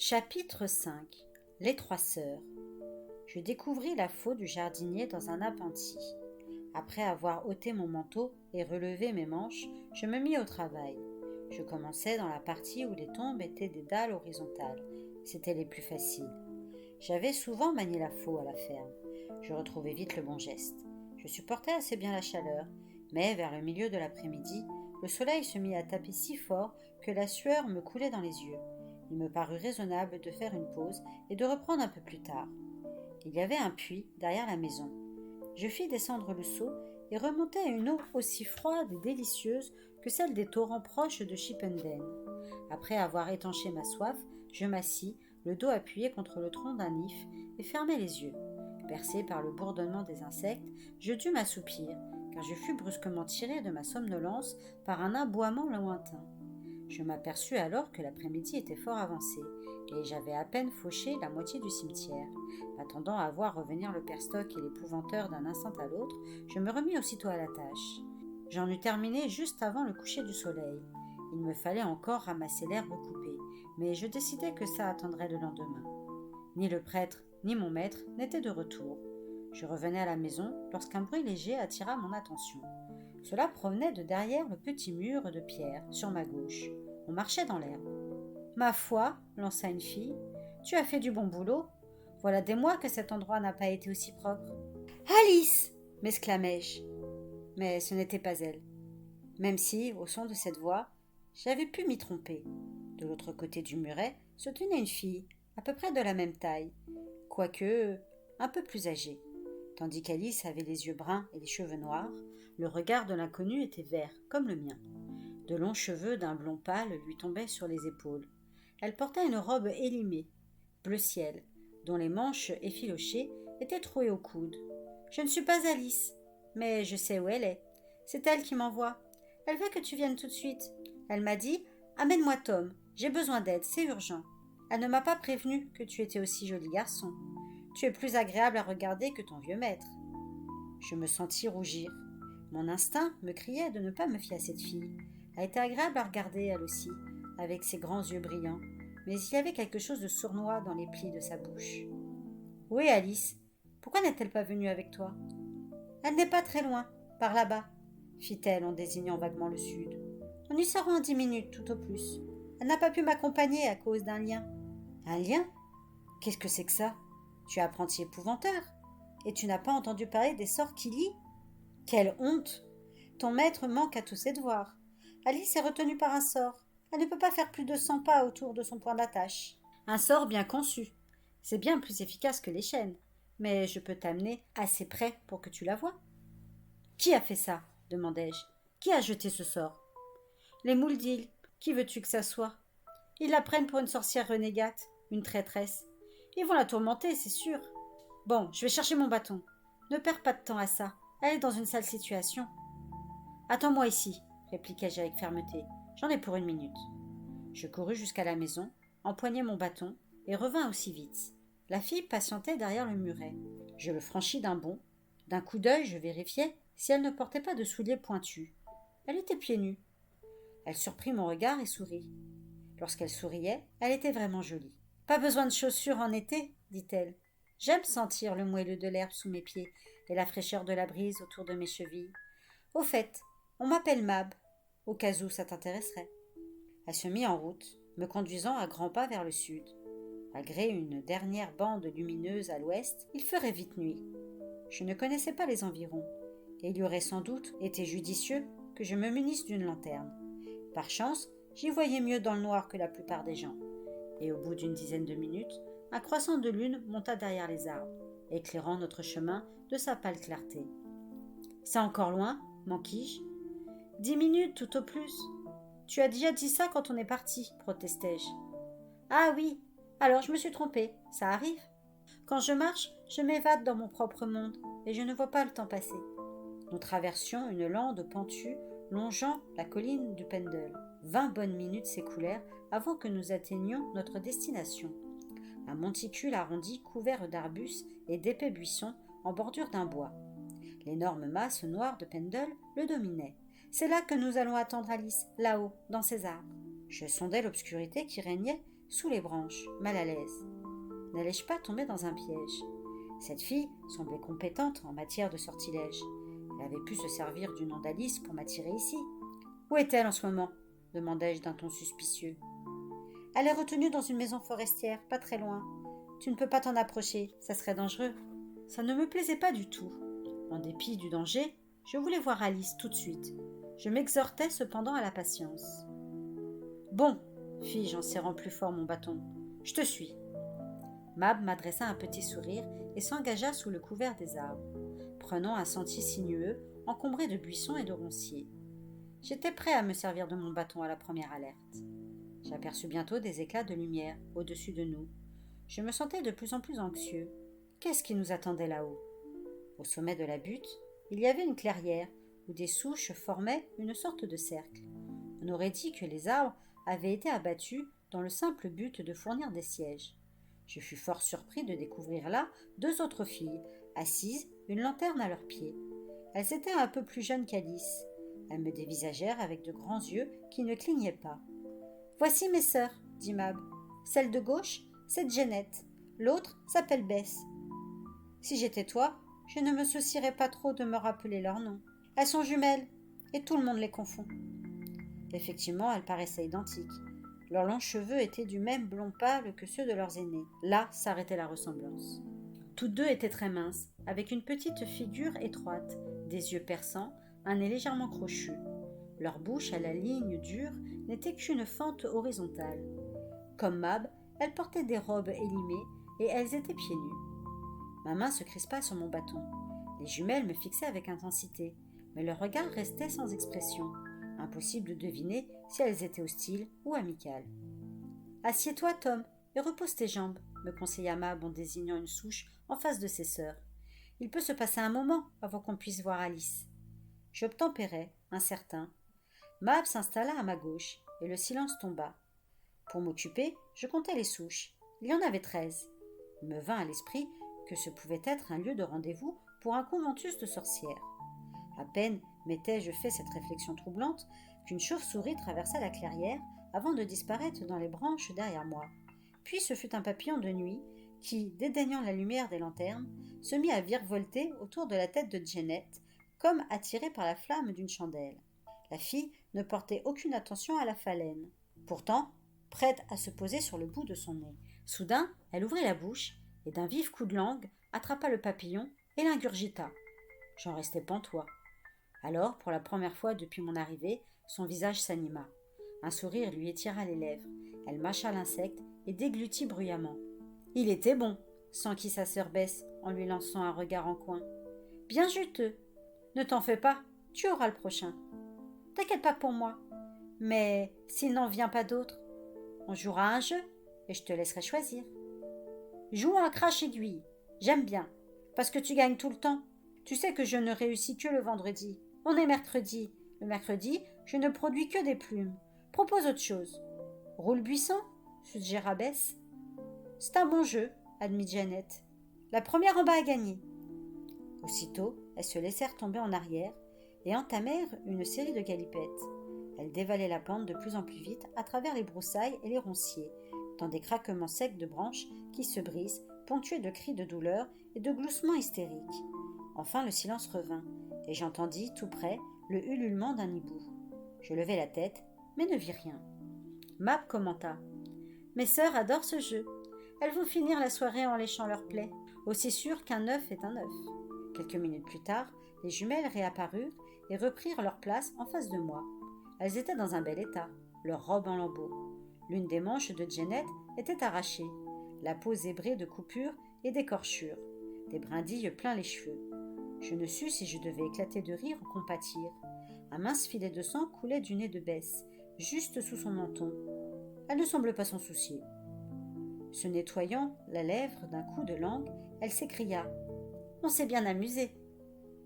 Chapitre 5. Les trois sœurs. Je découvris la faux du jardinier dans un appentis. Après avoir ôté mon manteau et relevé mes manches, je me mis au travail. Je commençai dans la partie où les tombes étaient des dalles horizontales. C'étaient les plus faciles. J'avais souvent manié la faux à la ferme. Je retrouvais vite le bon geste. Je supportais assez bien la chaleur, mais vers le milieu de l'après-midi, le soleil se mit à taper si fort que la sueur me coulait dans les yeux. Il me parut raisonnable de faire une pause et de reprendre un peu plus tard. Il y avait un puits derrière la maison. Je fis descendre le seau et remontai à une eau aussi froide et délicieuse que celle des torrents proches de Chipenden. Après avoir étanché ma soif, je m'assis, le dos appuyé contre le tronc d'un if, et fermai les yeux. Bercé par le bourdonnement des insectes, je dus m'assoupir, car je fus brusquement tiré de ma somnolence par un aboiement lointain. Je m'aperçus alors que l'après-midi était fort avancé, et j'avais à peine fauché la moitié du cimetière. Attendant à voir revenir le père Stock et l'épouvanteur d'un instant à l'autre, je me remis aussitôt à la tâche. J'en eus terminé juste avant le coucher du soleil. Il me fallait encore ramasser l'herbe coupée, mais je décidai que ça attendrait le lendemain. Ni le prêtre, ni mon maître n'étaient de retour. Je revenais à la maison lorsqu'un bruit léger attira mon attention. Cela provenait de derrière le petit mur de pierre, sur ma gauche. On marchait dans l'herbe. « Ma foi, lança une fille, tu as fait du bon boulot. Voilà des mois que cet endroit n'a pas été aussi propre. »« Alice !» m'exclamai-je. Mais ce n'était pas elle. Même si, au son de cette voix, j'avais pu m'y tromper. De l'autre côté du muret se tenait une fille, à peu près de la même taille, quoique un peu plus âgée. Tandis qu'Alice avait les yeux bruns et les cheveux noirs, le regard de l'inconnu était vert, comme le mien. De longs cheveux d'un blond pâle lui tombaient sur les épaules. Elle portait une robe élimée, bleu ciel, dont les manches effilochées étaient trouées au coude. « Je ne suis pas Alice, mais je sais où elle est. C'est elle qui m'envoie. Elle veut que tu viennes tout de suite. Elle m'a dit « Amène-moi Tom, j'ai besoin d'aide, c'est urgent. » Elle ne m'a pas prévenu que tu étais aussi joli garçon. Tu es plus agréable à regarder que ton vieux maître. Je me sentis rougir. Mon instinct me criait de ne pas me fier à cette fille. Elle était agréable à regarder, elle aussi, avec ses grands yeux brillants, mais il y avait quelque chose de sournois dans les plis de sa bouche. « Où est Alice ? Pourquoi n'est-elle pas venue avec toi ?»« Elle n'est pas très loin, par là-bas, » fit-elle en désignant vaguement le sud. « On y sera en 10 minutes, tout au plus. Elle n'a pas pu m'accompagner à cause d'un lien. »« Un lien ? Qu'est-ce que c'est que ça ? Tu es apprenti épouvanteur, et tu n'as pas entendu parler des sorts qui lient ? Quelle honte ! Ton maître manque à tous ses devoirs. Alice est retenue par un sort. Elle ne peut pas faire plus de 100 pas autour de son point d'attache. Un sort bien conçu. C'est bien plus efficace que les chaînes, mais je peux t'amener assez près pour que tu la voies. »« Qui a fait ça ? Demandai-je. Qui a jeté ce sort ? » ?»« Les Mouldils. Qui veux-tu que ça soit ? Ils la prennent pour une sorcière renégate, une traîtresse. Ils vont la tourmenter, c'est sûr. Bon, je vais chercher mon bâton. Ne perds pas de temps à ça. Elle est dans une sale situation. Attends-moi ici, répliquai-je avec fermeté. J'en ai pour 1 minute. Je courus jusqu'à la maison, empoignai mon bâton et revins aussi vite. La fille patientait derrière le muret. Je le franchis d'un bond. D'un coup d'œil, je vérifiai si elle ne portait pas de souliers pointus. Elle était pieds nus. Elle surprit mon regard et sourit. Lorsqu'elle souriait, elle était vraiment jolie. « Pas besoin de chaussures en été, dit-elle. J'aime sentir le moelleux de l'herbe sous mes pieds et la fraîcheur de la brise autour de mes chevilles. Au fait, on m'appelle Mab, au cas où ça t'intéresserait. » Elle se mit en route, me conduisant à grands pas vers le sud. Malgré une dernière bande lumineuse à l'ouest, il ferait vite nuit. Je ne connaissais pas les environs, et il y aurait sans doute été judicieux que je me munisse d'une lanterne. Par chance, j'y voyais mieux dans le noir que la plupart des gens. Et au bout d'une dizaine de minutes, un croissant de lune monta derrière les arbres, éclairant notre chemin de sa pâle clarté. « C'est encore loin ?» m'enquis-je. « 10 minutes tout au plus. »« Tu as déjà dit ça quand on est parti, protestai-je. »« Ah oui, alors je me suis trompée, ça arrive. Quand je marche, je m'évade dans mon propre monde, et je ne vois pas le temps passer. » Nous traversions une lande pentue longeant la colline du Pendle. 20 bonnes minutes s'écoulèrent avant que nous atteignions notre destination. Un monticule arrondi couvert d'arbustes et d'épais buissons en bordure d'un bois. L'énorme masse noire de Pendle le dominait. « C'est là que nous allons attendre Alice, là-haut, dans ces arbres. » Je sondai l'obscurité qui régnait sous les branches, mal à l'aise. N'allais-je pas tomber dans un piège? Cette fille semblait compétente en matière de sortilège. Elle avait pu se servir du nom d'Alice pour m'attirer ici. Où est-elle en ce moment? Demandai-je d'un ton suspicieux. Elle est retenue dans une maison forestière, pas très loin. Tu ne peux pas t'en approcher, ça serait dangereux. Ça ne me plaisait pas du tout. En dépit du danger, je voulais voir Alice tout de suite. Je m'exhortais cependant à la patience. Bon, fis-je en serrant plus fort mon bâton, je te suis. Mab m'adressa un petit sourire et s'engagea sous le couvert des arbres, prenant un sentier sinueux, encombré de buissons et de ronciers. J'étais prêt à me servir de mon bâton à la première alerte. J'aperçus bientôt des éclats de lumière au-dessus de nous. Je me sentais de plus en plus anxieux. Qu'est-ce qui nous attendait là-haut? Au sommet de la butte, il y avait une clairière où des souches formaient une sorte de cercle. On aurait dit que les arbres avaient été abattus dans le simple but de fournir des sièges. Je fus fort surpris de découvrir là 2 autres filles, assises, une lanterne à leurs pieds. Elles étaient un peu plus jeunes qu'Alice. Elles me dévisagèrent avec de grands yeux qui ne clignaient pas. « Voici mes sœurs, dit Mab. Celle de gauche, c'est Jeannette. L'autre s'appelle Bess. Si j'étais toi, je ne me soucierais pas trop de me rappeler leur nom. Elles sont jumelles, et tout le monde les confond. » Effectivement, elles paraissaient identiques. Leurs longs cheveux étaient du même blond pâle que ceux de leurs aînés. Là s'arrêtait la ressemblance. Toutes 2 étaient très minces, avec une petite figure étroite, des yeux perçants, un nez légèrement crochu. Leur bouche, à la ligne dure, n'était qu'une fente horizontale. Comme Mab, elles portaient des robes élimées et elles étaient pieds nus. Ma main se crispa sur mon bâton. Les jumelles me fixaient avec intensité, mais leur regard restait sans expression. Impossible de deviner si elles étaient hostiles ou amicales. « Assieds-toi, Tom, et repose tes jambes, » me conseilla Mab en désignant une souche en face de ses sœurs. « Il peut se passer un moment avant qu'on puisse voir Alice. » J'obtempérai, incertain. Mab s'installa à ma gauche, et le silence tomba. Pour m'occuper, je comptai les souches. Il y en avait 13. Il me vint à l'esprit que ce pouvait être un lieu de rendez-vous pour un conventus de sorcières. À peine m'étais-je fait cette réflexion troublante qu'une chauve-souris traversa la clairière avant de disparaître dans les branches derrière moi. Puis ce fut un papillon de nuit qui, dédaignant la lumière des lanternes, se mit à virevolter autour de la tête de Jeannette, comme attiré par la flamme d'une chandelle. La fille ne portait aucune attention à la phalène. Pourtant, prête à se poser sur le bout de son nez. Soudain, elle ouvrit la bouche et d'un vif coup de langue attrapa le papillon et l'ingurgita. J'en restai pantois. Alors, pour la première fois depuis mon arrivée, son visage s'anima. Un sourire lui étira les lèvres. Elle mâcha l'insecte et déglutit bruyamment. Il était bon, s'enquit sa sœur Bess en lui lançant un regard en coin. Bien juteux. Ne t'en fais pas, tu auras le prochain. T'inquiète pas pour moi. Mais s'il n'en vient pas d'autre, on jouera à un jeu et je te laisserai choisir. Joue à un crache-aiguille. J'aime bien, parce que tu gagnes tout le temps. Tu sais que je ne réussis que le vendredi. On est mercredi. Le mercredi, je ne produis que des plumes. Propose autre chose. Roule-buisson, suggéra Bess. C'est un bon jeu, admit Jeannette. La première en bas a gagné. Aussitôt, elles se laissèrent tomber en arrière et entamèrent une série de galipettes. Elles dévalaient la pente de plus en plus vite à travers les broussailles et les ronciers, dans des craquements secs de branches qui se brisent, ponctués de cris de douleur et de gloussements hystériques. Enfin, le silence revint, et j'entendis, tout près, le ululement d'un hibou. Je levai la tête, mais ne vis rien. Mab commenta. « Mes sœurs adorent ce jeu. Elles vont finir la soirée en léchant leurs plaies, aussi sûr qu'un œuf est un œuf. » Quelques minutes plus tard, les jumelles réapparurent et reprirent leur place en face de moi. Elles étaient dans un bel état, leurs robes en lambeaux. L'une des manches de Jeannette était arrachée, la peau zébrée de coupures et d'écorchures, des brindilles plein les cheveux. Je ne sus si je devais éclater de rire ou compatir. Un mince filet de sang coulait du nez de Bess, juste sous son menton. Elle ne semble pas s'en soucier. Se nettoyant la lèvre d'un coup de langue, elle s'écria « On s'est bien amusé !»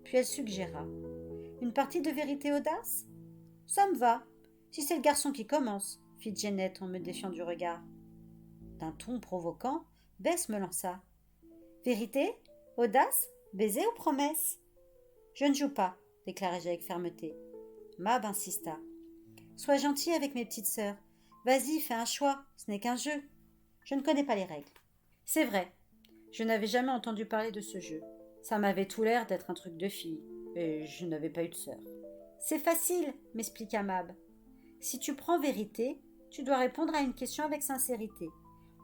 Puis elle suggéra « Une partie de vérité audace ?»« Ça me va, si c'est le garçon qui commence !» fit Jeannette en me défiant du regard. D'un ton provoquant, Bess me lança « Vérité ? Audace ? Baiser ou promesse ?»« Je ne joue pas, » déclarai-je avec fermeté. Mab insista. « Sois gentil avec mes petites sœurs. Vas-y, fais un choix, ce n'est qu'un jeu. Je ne connais pas les règles. C'est vrai, je n'avais jamais entendu parler de ce jeu. Ça m'avait tout l'air d'être un truc de fille, et je n'avais pas eu de sœur. C'est facile, m'expliqua Mab. Si tu prends vérité, tu dois répondre à une question avec sincérité.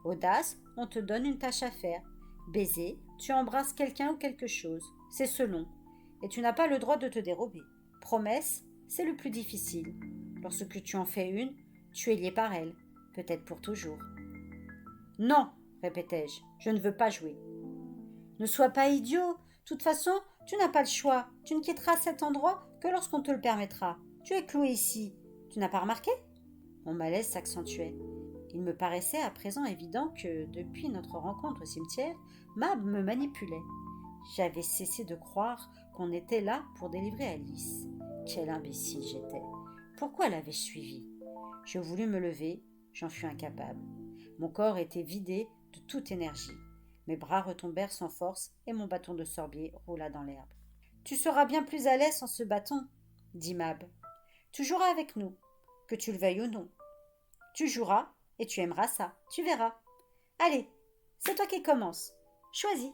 Audace, on te donne une tâche à faire. Baiser, tu embrasses quelqu'un ou quelque chose. C'est selon. Et tu n'as pas le droit de te dérober. Promesse, c'est le plus difficile. Lorsque tu en fais une, tu es lié par elle, peut-être pour toujours. Non, répétai-je, je ne veux pas jouer. Ne sois pas idiot. De toute façon, tu n'as pas le choix. Tu ne quitteras cet endroit que lorsqu'on te le permettra. Tu es cloué ici. Tu n'as pas remarqué? Mon malaise s'accentuait. Il me paraissait à présent évident que, depuis notre rencontre au cimetière, Mab me manipulait. J'avais cessé de croire qu'on était là pour délivrer Alice. Quel imbécile j'étais. Pourquoi l'avais-je suivi? Je voulus me lever, j'en fus incapable. Mon corps était vidé de toute énergie. Mes bras retombèrent sans force et mon bâton de sorbier roula dans l'herbe. Tu seras bien plus à l'aise sans ce bâton, dit Mab. Tu joueras avec nous, que tu le veuilles ou non. Tu joueras et tu aimeras ça, tu verras. Allez, c'est toi qui commence. Choisis.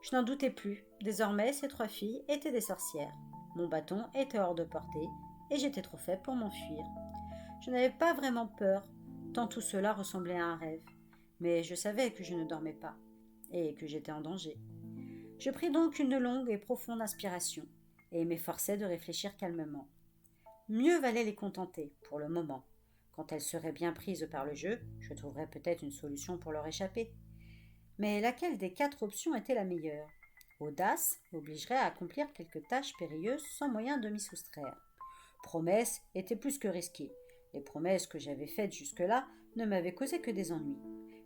Je n'en doutais plus. Désormais, ces 3 filles étaient des sorcières. Mon bâton était hors de portée et j'étais trop faible pour m'enfuir. Je n'avais pas vraiment peur, tant tout cela ressemblait à un rêve. Mais je savais que je ne dormais pas et que j'étais en danger. Je pris donc une longue et profonde inspiration et m'efforçai de réfléchir calmement. Mieux valait les contenter, pour le moment. Quand elles seraient bien prises par le jeu, je trouverais peut-être une solution pour leur échapper. Mais laquelle des 4 options était la meilleure? Audace m'obligerait à accomplir quelques tâches périlleuses sans moyen de m'y soustraire. Promesse était plus que risquée. Les promesses que j'avais faites jusque-là ne m'avaient causé que des ennuis.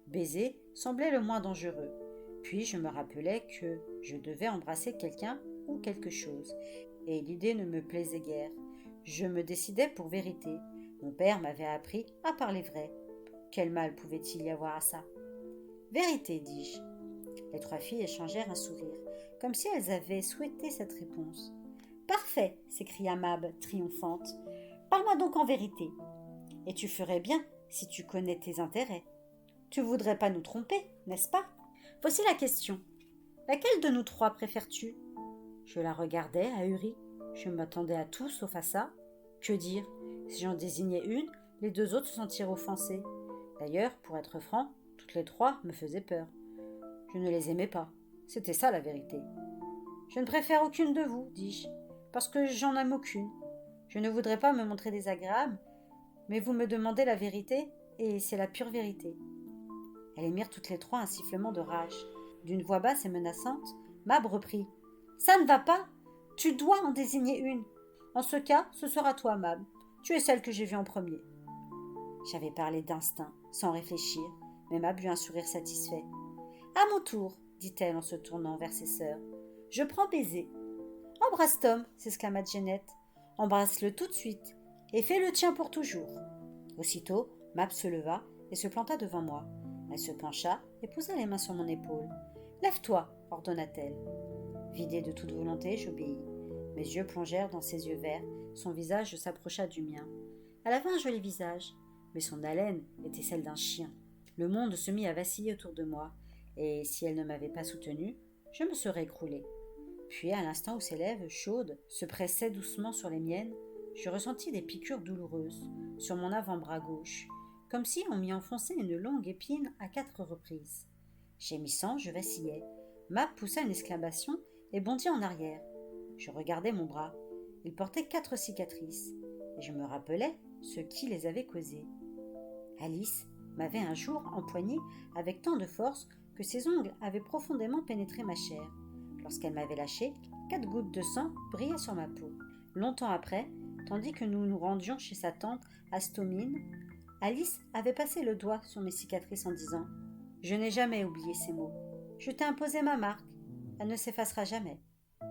Baiser semblait le moins dangereux. Puis je me rappelais que je devais embrasser quelqu'un ou quelque chose, et l'idée ne me plaisait guère. Je me décidai pour vérité. Mon père m'avait appris à parler vrai. Quel mal pouvait-il y avoir à ça? Vérité, dis-je. Les 3 filles échangèrent un sourire, comme si elles avaient souhaité cette réponse. Parfait, s'écria Mab, triomphante. Parle-moi donc en vérité. Et tu ferais bien si tu connais tes intérêts. Tu voudrais pas nous tromper, n'est-ce pas? Voici la question. Laquelle de nous 3 préfères-tu? Je la regardais, ahurie. Je m'attendais à tout sauf à ça. Que dire? Si j'en désignais une, les 2 autres se sentiraient offensées. D'ailleurs, pour être franc, toutes les 3 me faisaient peur. Je ne les aimais pas. C'était ça la vérité. Je ne préfère aucune de vous, dis-je, parce que j'en aime aucune. Je ne voudrais pas me montrer désagréable, mais vous me demandez la vérité, et c'est la pure vérité. Elles émirent toutes les 3 un sifflement de rage. D'une voix basse et menaçante, Mab reprit. Ça ne va pas? Tu dois en désigner une. En ce cas, ce sera toi, Mab. Tu es celle que j'ai vue en premier. J'avais parlé d'instinct, sans réfléchir, mais Mab eut un sourire satisfait. À mon tour, dit-elle en se tournant vers ses sœurs. Je prends baiser. Embrasse Tom, s'exclama Jeannette. Embrasse-le tout de suite, et fais le tien pour toujours. Aussitôt, Mab se leva et se planta devant moi. Elle se pencha et posa les mains sur mon épaule. Lève-toi, ordonna-t-elle. Vidée de toute volonté, j'obéis. Mes yeux plongèrent dans ses yeux verts, son visage s'approcha du mien. Elle avait un joli visage, mais son haleine était celle d'un chien. Le monde se mit à vaciller autour de moi, et si elle ne m'avait pas soutenue, je me serais écroulée. Puis, à l'instant où ses lèvres chaudes se pressaient doucement sur les miennes, je ressentis des piqûres douloureuses sur mon avant-bras gauche, comme si on m'y enfonçait une longue épine à 4 reprises. Gémissant, je vacillais. Mab poussa une exclamation et bondit en arrière. Je regardai mon bras. Il portait 4 cicatrices, et je me rappelais ce qui les avait causées. Alice m'avait un jour empoignée avec tant de force que ses ongles avaient profondément pénétré ma chair. Lorsqu'elle m'avait lâché, 4 gouttes de sang brillaient sur ma peau. Longtemps après, tandis que nous nous rendions chez sa tante Astomine, Alice avait passé le doigt sur mes cicatrices en disant « Je n'ai jamais oublié ces mots. Je t'ai imposé ma marque. Elle ne s'effacera jamais. »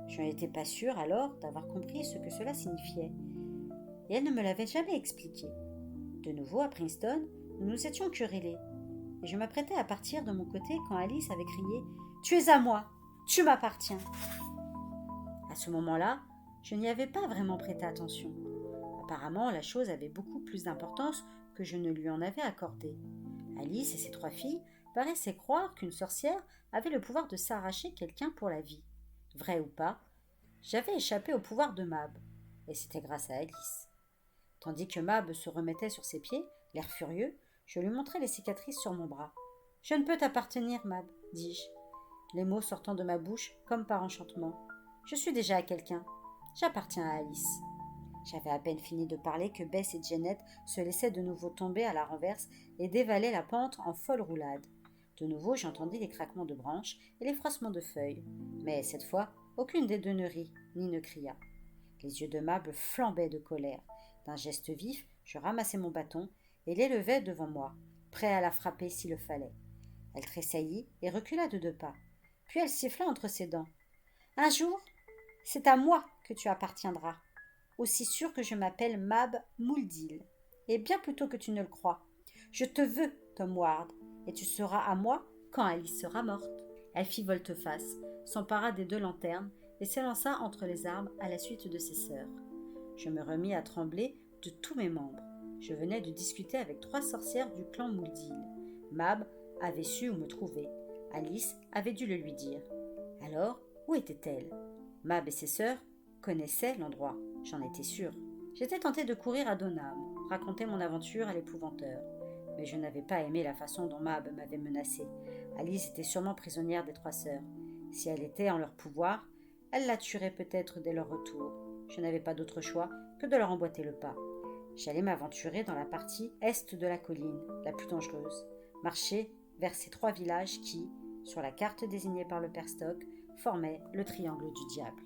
Je n'étais pas sûre alors d'avoir compris ce que cela signifiait. Et elle ne me l'avait jamais expliqué. De nouveau, à Princeton, nous nous étions querellés. Et je m'apprêtais à partir de mon côté quand Alice avait crié « Tu es à moi! Tu m'appartiens !» À ce moment-là, je n'y avais pas vraiment prêté attention. Apparemment, la chose avait beaucoup plus d'importance que je ne lui en avais accordé. Alice et ses 3 filles paraissaient croire qu'une sorcière avait le pouvoir de s'arracher quelqu'un pour la vie. Vrai ou pas, j'avais échappé au pouvoir de Mab, et c'était grâce à Alice. Tandis que Mab se remettait sur ses pieds, l'air furieux, je lui montrai les cicatrices sur mon bras. Je ne peux t'appartenir, Mab, dis-je, les mots sortant de ma bouche comme par enchantement. Je suis déjà à quelqu'un. J'appartiens à Alice. J'avais à peine fini de parler que Bess et Janet se laissaient de nouveau tomber à la renverse et dévalaient la pente en folle roulade. De nouveau, j'entendis les craquements de branches et les froissements de feuilles. Mais cette fois, aucune des deux ne rit, ni ne cria. Les yeux de Mab flambaient de colère. D'un geste vif, je ramassai mon bâton et l'élevai devant moi, prêt à la frapper s'il le fallait. Elle tressaillit et recula de 2 pas. Puis elle siffla entre ses dents. Un jour, c'est à moi que tu appartiendras, aussi sûr que je m'appelle Mab Mouldil, et bien plus tôt que tu ne le crois. Je te veux, Tom Ward, et tu seras à moi quand Alice sera morte. Elle fit volte-face, s'empara des 2 lanternes et s'élança entre les arbres à la suite de ses sœurs. Je me remis à trembler de tous mes membres. Je venais de discuter avec 3 sorcières du clan Mouldil. Mab avait su où me trouver. Alice avait dû le lui dire. Alors, où était-elle? Mab et ses sœurs connaissaient l'endroit, j'en étais sûre. J'étais tentée de courir à Donham, raconter mon aventure à l'épouvanteur. Mais je n'avais pas aimé la façon dont Mab m'avait menacée. Alice était sûrement prisonnière des 3 sœurs. Si elle était en leur pouvoir, elle la tuerait peut-être dès leur retour. Je n'avais pas d'autre choix que de leur emboîter le pas. J'allais m'aventurer dans la partie est de la colline, la plus dangereuse, marcher vers ces 3 villages qui, sur la carte désignée par le père Stock, formaient le triangle du diable.